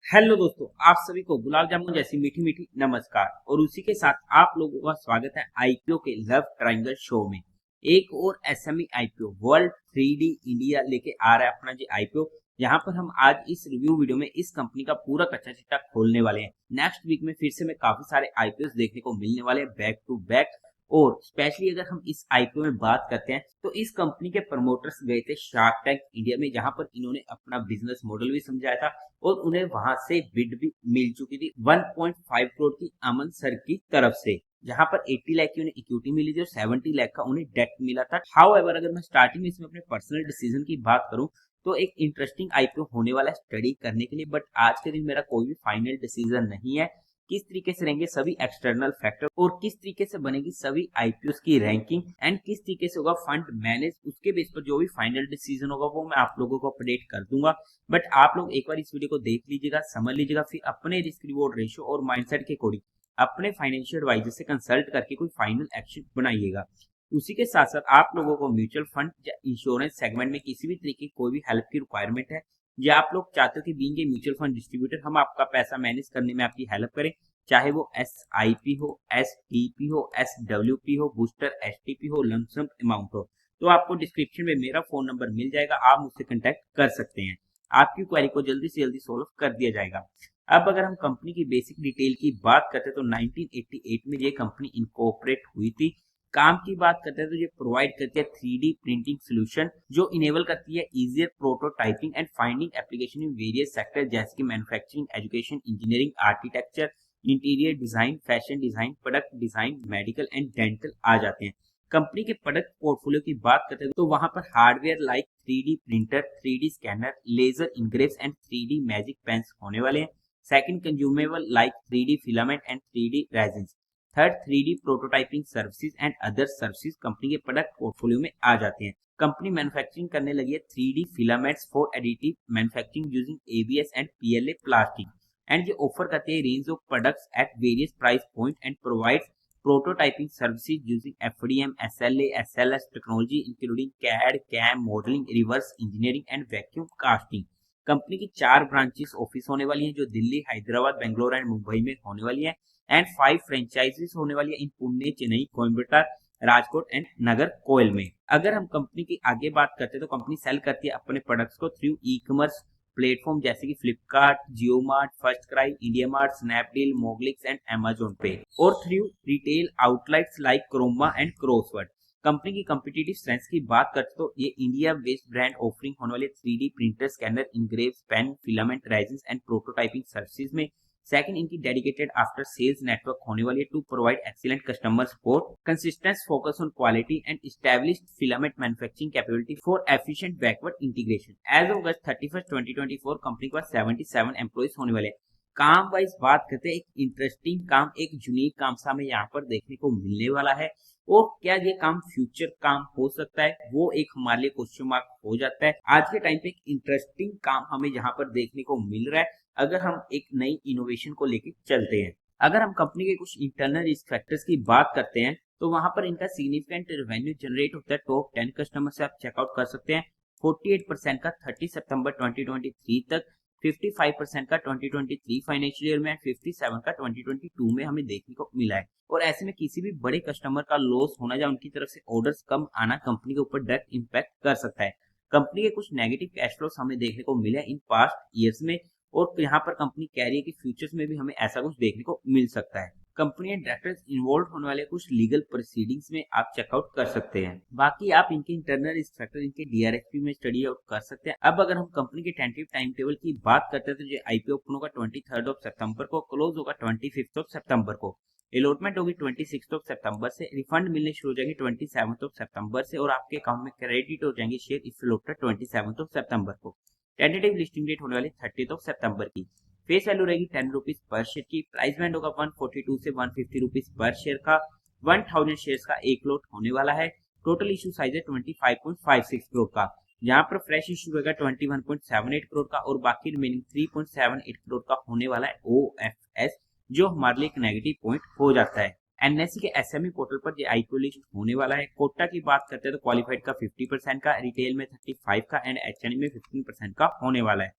Hello दोस्तों, आप सभी को गुलाब जामुन जैसी मीठी मीठी नमस्कार। और उसी के साथ आप लोगों का स्वागत है आईपीओ के लव ट्रायंगल शो में। एक और SME IPO world 3D India लेके आ रहा है अपना जी आईपीओ। यहाँ पर हम आज इस रिव्यू वीडियो में इस कंपनी का पूरा कच्चा चिट्ठा खोलने वाले हैं। नेक्स्ट वीक में फिर से मैं काफी सारे आईपीओ देखने को मिलने वाले हैं बैक टू बैक। और स्पेशली अगर हम इस आईपीओ में बात करते हैं तो इस कंपनी के प्रमोटर्स गए थे शार्क टैंक इंडिया में, जहां पर इन्होंने अपना बिजनेस मॉडल भी समझाया था और उन्हें वहां से बिड भी मिल चुकी थी 1.5 करोड़ की अमन सर की तरफ से, जहां पर 80 लाख की उन्हें इक्विटी मिली थी और 70 लाख का उन्हें डेट मिला था। हाउएवर अगर मैं स्टार्टिंग में इसमें अपने पर्सनल डिसीजन की बात करूं तो एक इंटरेस्टिंग आईपीओ होने वाला है स्टडी करने के लिए, बट आज के दिन मेरा कोई भी फाइनल डिसीजन नहीं है। किस तरीके से रहेंगे सभी एक्सटर्नल फैक्टर और किस तरीके से बनेगी सभी आईपीओ की रैंकिंग एंड किस तरीके से होगा फंड मैनेज, उसके बेस पर जो भी फाइनल डिसीजन होगा वो मैं आप लोगों को अपडेट कर दूंगा। बट आप लोग एक बार इस वीडियो को देख लीजिएगा, समझ लीजिएगा, फिर अपने रिस्क रिवॉर्ड रेशियो और माइंडसेट के अकॉर्डिंग अपने फाइनेंशियल एडवाइजर से कंसल्ट करके कोई फाइनल एक्शन बनाइएगा। उसी के साथ साथ आप लोगों को म्यूचुअल फंड या इंश्योरेंस सेगमेंट में किसी भी तरीके की कोई भी हेल्प की रिक्वायरमेंट है या आप लोग चाहते हो कि being a mutual fund distributor हम आपका पैसा मैनेज करने में आपकी हेल्प करें, चाहे वो SIP हो, STP हो, SWP हो, बूस्टर STP हो, लमसम अमाउंट हो, तो आपको डिस्क्रिप्शन में मेरा फोन नंबर मिल जाएगा, आप मुझसे कांटेक्ट कर सकते हैं। आपकी क्वेरी को जल्दी से जल्दी सोल्व कर दिया जाएगा। अब अगर हम कंपनी की बेसिक डिटेल की बात करते हैं तो 1988 में ये कंपनी इनकॉर्पोरेट हुई थी। काम की बात करते हैं तो ये प्रोवाइड करती है 3D प्रिंटिंग सोल्यूशन जो इनेबल करती है easier prototyping and finding application in various sector जैसे कि manufacturing, education, engineering, architecture, interior design, fashion design, product design, medical and dental आ जाते हैं। कंपनी के प्रोडक्ट पोर्टफोलियो की बात करते हैं तो वहां पर hardware like 3D printer, 3D scanner, laser engraves and 3D magic pens होने वाले हैं। Second, consumable like 3D filament and 3D resins. Third, 3D prototyping services and other services company के प्रोडक्ट पोर्टफोलियो में आ जाते हैं। कंपनी मैन्युफैक्चरिंग करने लगी है 3D filaments for additive manufacturing using ABS and PLA plastic and ये offer करते हैं range of products at various price point and provides prototyping services using FDM, SLA, SLS technology including CAD, CAM, modeling, reverse engineering and vacuum casting। Company की 4 branches office होने वाली हैं जो Delhi, Hyderabad, Bangalore and Mumbai में होने वाली है एंड 5 फ्रेंचाइजीज होने वाली है इन पुणे, चेन्नई, कोयम्बटूर, राजकोट एंड नगर कोयल में। अगर हम कंपनी की आगे बात करते हैं तो कंपनी सेल करती है अपने प्रोडक्ट्स को थ्रू ई कॉमर्स प्लेटफॉर्म जैसे कि Flipkart, JioMart, FirstCry, IndiaMART, Snapdeal, Moglix and Amazon पे और through retail outlets like Croma and Crossword. कंपनी की कम्पिटिटिव स्ट्रेंथ की बात करते तो ये इंडिया बेस्ड ब्रांड ऑफरिंग होने वाले 3D printer, scanner, engraves, pen, filament, resins and prototyping services में। सेकंड, इनकी डेडिकेटेड आफ्टर सेल्स नेटवर्क होने वाली है to provide excellent customer support, consistent focus on quality and established filament manufacturing capability for efficient backward integration. As of August 31 2024 कंपनी के पास 77 employees होने वाले हैं। काम वाइज बात करते हैं, एक इंटरेस्टिंग काम, एक यूनिक काम सा हमें यहाँ पर देखने को मिलने वाला है और क्या ये काम फ्यूचर काम हो सकता है वो एक हमारे लिए क्वेश्चन मार्क हो जाता है। आज के टाइम पे एक इंटरेस्टिंग काम हमें यहाँ पर देखने को मिल रहा है अगर हम एक नई इनोवेशन को लेकर चलते हैं। अगर हम कंपनी के कुछ इंटरनल रिस्क फैक्टर्स की बात करते हैं तो वहां पर इनका सिग्निफिकेंट रेवेन्यू जनरेट होता है टॉप 10 कस्टमर से, आप चेकआउट कर सकते हैं। 48% का 30 सितंबर 2023 तक, 55% का 2023 फाइनेंशियल ईयर में, 57 का 2022 में हमें देखने को मिला है। और ऐसे में किसी भी बड़े कस्टमर का लॉस होना या उनकी तरफ से ऑर्डर्स कम आना कंपनी के ऊपर डायरेक्ट इंपैक्ट कर सकता है। कंपनी के कुछ नेगेटिव कैश फ्लोस हमें देखने को मिले इन पास्ट ईयर्स में और यहाँ पर कंपनी कह रही है कि फ्यूचर्स में भी हमें ऐसा कुछ देखने को मिल सकता है। कंपनी एंड डायरेक्टर्स इन्वॉल्व होने वाले कुछ लीगल प्रोसीडिंग्स में आप चेकआउट कर सकते हैं। बाकी आप इनके इंटरनल रिस्क फैक्टर इनके DRHP में स्टडी आउट कर सकते हैं। अब अगर हम कंपनी के टेंटेटिव टाइम टेबल की बात करते हैं तो जो आईपीओ ओपन होगा 23 सितंबर को, क्लोज होगा 25 सितंबर को, अलॉटमेंट होगी 26 सितंबर से, रिफंड मिलने शुरू हो जाएंगे 27 सितंबर से और आपके अकाउंट में क्रेडिट हो जाएंगे शेयर इफ अलॉटेड 27 सितंबर को। टेंटेटिव लिस्टिंग डेट होने वाली 30 सितंबर की। फेस वैल्यू रहेगी 10 रुपीज पर शेयर की। प्राइस बैंड होगा 142 से 150 रुपीज पर शेयर का। 1000 शेयर्स का एक लॉट होने वाला है। टोटल इशू साइज है 25.56 करोड़ का। यहाँ पर फ्रेश इशू रहेगा 21.78 करोड़ का और बाकी रिमेनिंग 3.78 करोड़ का होने वाला है OFS, जो हमारे लिए एक नेगेटिव पॉइंट हो जाता है। NSE के SME पोर्टल पर ये आईपीओ लिस्ट होने वाला है। कोटा की बात करते हैं तो क्वालिफाइड का 50% का, रिटेल में 35 का एंड HNI में 15% का होने वाला है।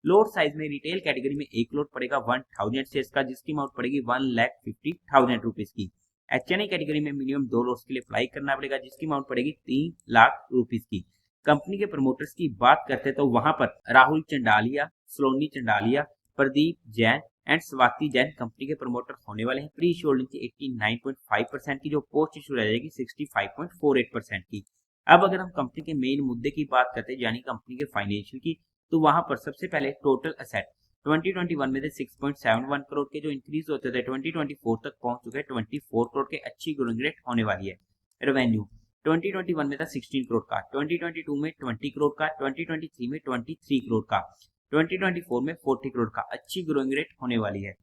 लोट साइज में रिटेल कैटेगरी में एक लोट पड़ेगा 1000 शेयर्स का, जिसकी अमाउंट पड़ेगी 1,50,000 रुपीज की। HNI कैटेगरी में मिनिमम 2 लोट्स के लिए अप्लाई करना पड़ेगा, जिसकी अमाउंट पड़ेगी 3 लाख रुपीज की। कंपनी के प्रमोटर्स की बात करते हैं तो वहां पर राहुल चंडालिया, सलोनी चंडालिया, प्रदीप जैन एंड स्वाति जैन कंपनी के प्रमोटर होने वाले हैं। प्री होल्डिंग की 89.5% की, जो पोस्ट इशू रह जाएगी 65.48% की। अब अगर हम कंपनी के मेन मुद्दे की बात करते हैं यानी कंपनी के फाइनेंशियल की, तो वहां पर सबसे पहले टोटल असेट 2021 में थे 6.71 करोड़ के, जो इंक्रीज होते थे 2024 तक पहुंच चुके हैं 24 करोड़ के। अच्छी ग्रोइंग रेट होने वाली है। रेवेन्यू 2021 में था 16 करोड़ का, 2022 में 20 करोड़ का, 2023 में 23 करोड़ का, 2024 में 40 करोड़ का। अच्छी ग्रोइंग रेट होने वाली है।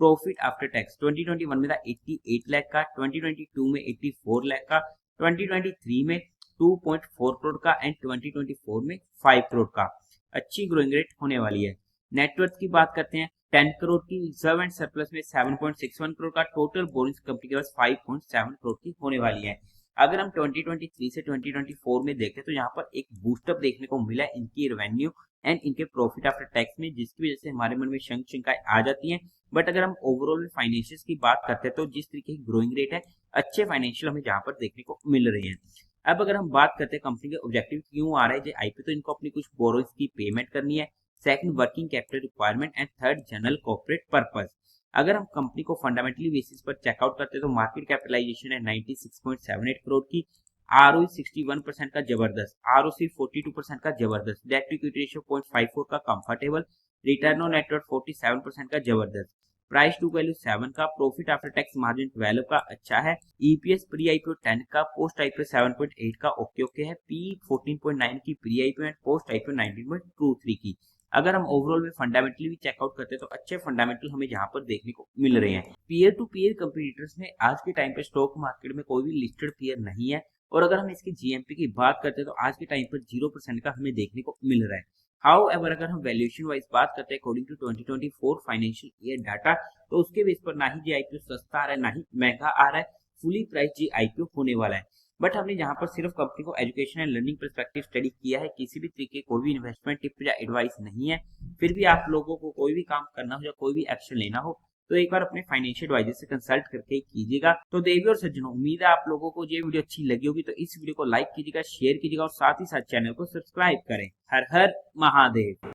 प्रॉफिट आफ्टर टैक्स 2021 में था 88 लाख का, 2022 में 84 लाख का, 2023 में 2.4 करोड़ का एंड 2024 में 5 करोड़ का। अच्छी ग्रोइंग रेट होने वाली है। नेटवर्थ की बात करते हैं 10 करोड़ की, रिजर्व एंड सरप्लस में 7.61 करोड़ का, टोटल बोरिंग्स कंपनी के पास 5.7 करोड़ की होने वाली है। अगर हम 2023 से 2024 में देखें तो यहाँ पर एक बूस्टअप देखने को मिला इनकी रेवेन्यू एंड इनके प्रॉफिट आफ्टर टैक्स में, जिसकी वजह से हमारे मन में शंकाएं आ जाती हैं। बट अगर हम ओवरऑल फाइनेंशियल की बात करते हैं तो जिस तरीके की ग्रोइंग रेट है, अच्छे फाइनेंशियल हमें जहाँ पर देखने को मिल रहे हैं। अब अगर हम बात करते हैं कंपनी के ऑब्जेक्टिव क्यों आ रहा है आईपीओ, तो इनको अपनी कुछ बोरोइंग्स की पेमेंट करनी है, second working capital requirement and third general corporate purpose. अगर हम कंपनी को फंडामेंटली बेसिस पर चेकआउट करते हैं तो मार्केट कैपिटलाइजेशन है 96.78 करोड़ की, ROE 61% का जबरदस्त, ROC 42% का जबरदस्त, डेट टू इक्विटी रेशियो 0.54 का कंफर्टेबल, रिटर्न ऑन नेटवर्थ 47% का जबरदस्त, प्राइस टू वैल्यू 7 का, प्रॉफिट आफ्टर टैक्स मार्जिन 12 का अच्छा है, ईपीएस प्री आईपीओ 10 का, पोस्ट आईपीओ 7.8 का ओके है, पी 14.9 की pre IPO and post IPO 19.23 की। अगर हम ओवरऑल में फंडामेंटली भी चेकआउट करते हैं तो अच्छे फंडामेंटल हमें यहाँ पर देखने को मिल रहे हैं। पीयर टू पीयर कंपीटिटर्स में आज के टाइम पे स्टॉक मार्केट में कोई भी लिस्टेड पीयर नहीं है, और अगर हम इसकी जीएमपी की बात करते हैं तो आज के टाइम पर 0% का हमें देखने को मिल रहा है। हाउएवर अगर हम वैल्यूएशन वाइज बात करते हैं according to 2024 financial year data, तो उसके बेस पर ना ही जीआईपीओ सस्ता आ रहा है ना ही महंगा आ रहा है, फुली प्राइस जीआईपीओ होने वाला है। बट हमने यहाँ पर सिर्फ कंपनी को education and learning perspective study किया है, किसी भी तरीके कोई भी इन्वेस्टमेंट टिप या एडवाइस नहीं है। फिर भी आप लोगों को कोई भी काम करना हो या कोई भी एक्शन लेना हो तो एक बार अपने फाइनेंशियल एडवाइजर से कंसल्ट करके कीजिएगा। तो देवी और सज्जनों, उम्मीद है आप लोगों को ये वीडियो अच्छी लगी होगी, तो इस वीडियो को लाइक कीजिएगा, शेयर कीजिएगा और साथ ही साथ चैनल को सब्सक्राइब करें। हर हर महादेव।